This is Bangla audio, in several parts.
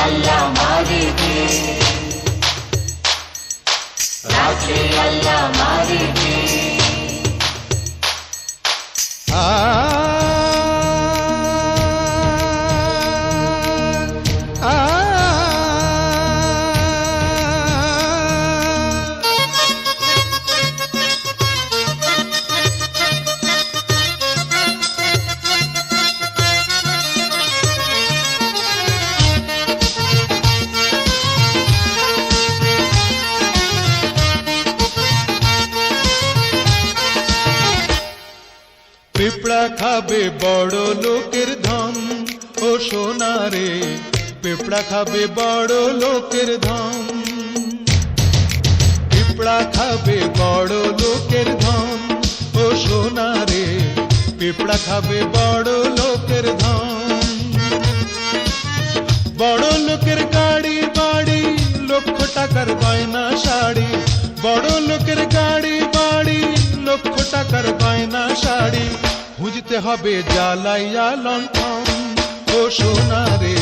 আল্লাহ মালিকে, রাখে আল্লাহ মালিকে। পিঁপড়া খাবে বড় লোকের ধন, ও সোনা রে পিঁপড়া খাবে বড় লোকের ধন। পিঁপড়া খাবে বড় লোকের ধন, ও সোনা রে পিঁপড়া খাবে বড় লোকের ধন। বড় লোকের গাড়ি বাড়ি, লক্ষ টাকার গয়না শাড়ি। বড় লোকের গাড়ি বাড়ি, লক্ষ টাকার গয়না শাড়ি। খুঁজতে হবে জ্বালাইয়া লণ্ঠন, ও সোনা রে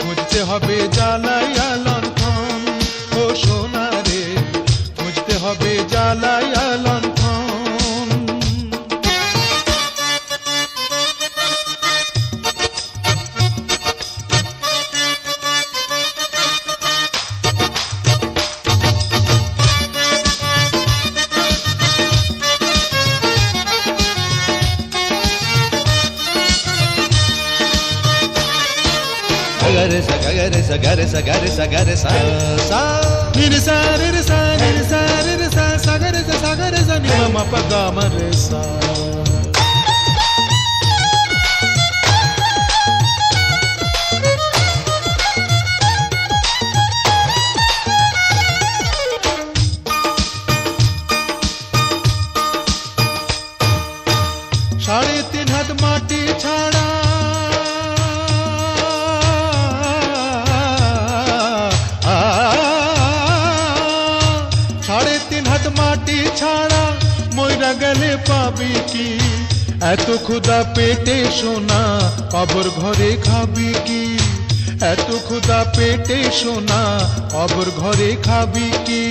খুঁজতে হবে জ্বালাইয়া লণ্ঠন। ও সোনা রে খুঁজতে হবে জ্বালাইয়া লণ্ঠন। Gare sa gare sa gare sa gare sa gare sa sa ni re sa re re sa ni re sa re re sa sa gare sa ni ma pa ga ma re sa। সাড়ে তিন হাত মাটি ছাড়া মাটি ছাড়া মইরা গেলে পাবি কি? এত ক্ষুধা পেটে সোনা কবর ঘরে খাবি কি? এত ক্ষুধা পেটে সোনা কবর ঘরে খাবি কি?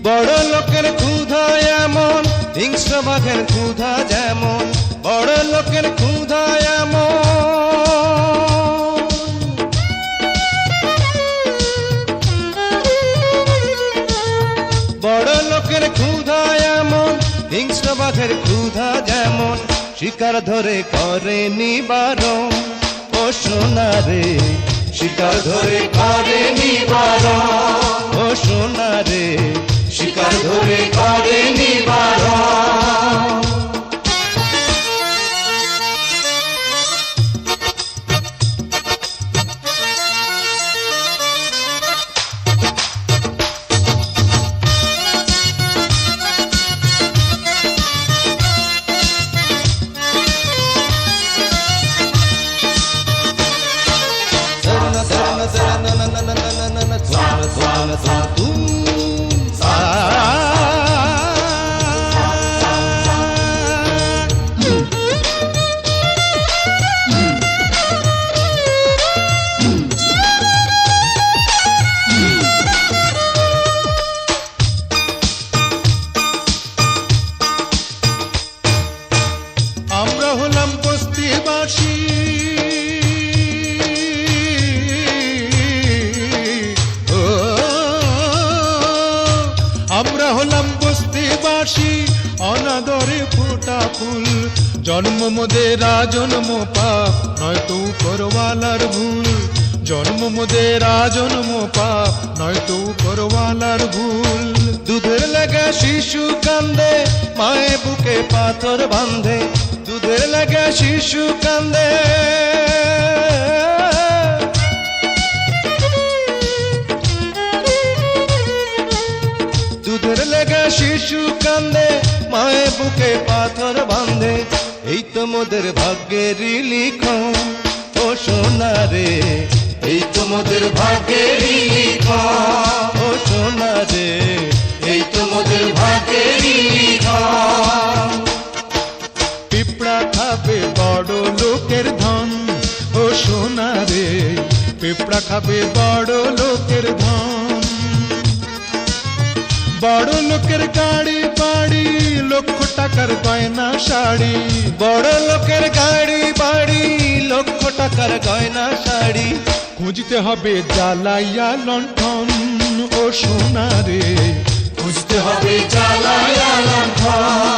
বড় লোকের ক্ষুধা এমন, হিংস্র বাঘের ক্ষুধা যেমন। বড় লোকের ক্ষুধা এমন, বড় লোকের ক্ষুধা এমন, হিংস্র বাঘের ক্ষুধা যেমন। শিকার ধরে করে নিবারণ, ও সোনা রে শিকার ধরে করে নিবারণ। ও সোনা রে শিকার ধরে করে নিবারণ। আমরা হলাম বস্তিবাসী, আমরা হলাম বস্তিবাসী, অনাদরে ফোটা ফুল। জন্ম মোদের জন্ম পাপ, নয়তো উপরওয়ালার ভুল। জন্ম মোদের জন্ম পাপ, নয়তো উপরওয়ালার ভুল। দুধের লাগা শিশু কান্দে, মায়ে বুকে পাথর বাঁধে। দুধের লাগা শিশু কান্দে, দুধের লাগা শিশু কান্দে, মায়ে বুকে পাথর বাঁধে। এই তো মোদের ভাগ্যেরই লিখন, ও সোনা রে এই তো মোদের ভাগ্যেরই লিখন। ও সোনা রে এই তো মোদের ভাগ্যেরই লিখন। পিঁপড়া খাবে বড় লোকের ধন, ও সোনা রে পেঁপড়া খাবে বড় লোকের ধন। বড় লোকের গাড়ি বাড়ি, লক্ষ টাকার গয়না শাড়ি। বড় লোকের গাড়ি বাড়ি, লক্ষ টাকার গয়না শাড়ি। খুঁজতে হবে জ্বালাইয়া লণ্ঠন ও সোনা রে, খুঁজতে হবে জ্বালাইয়া লণ্ঠন।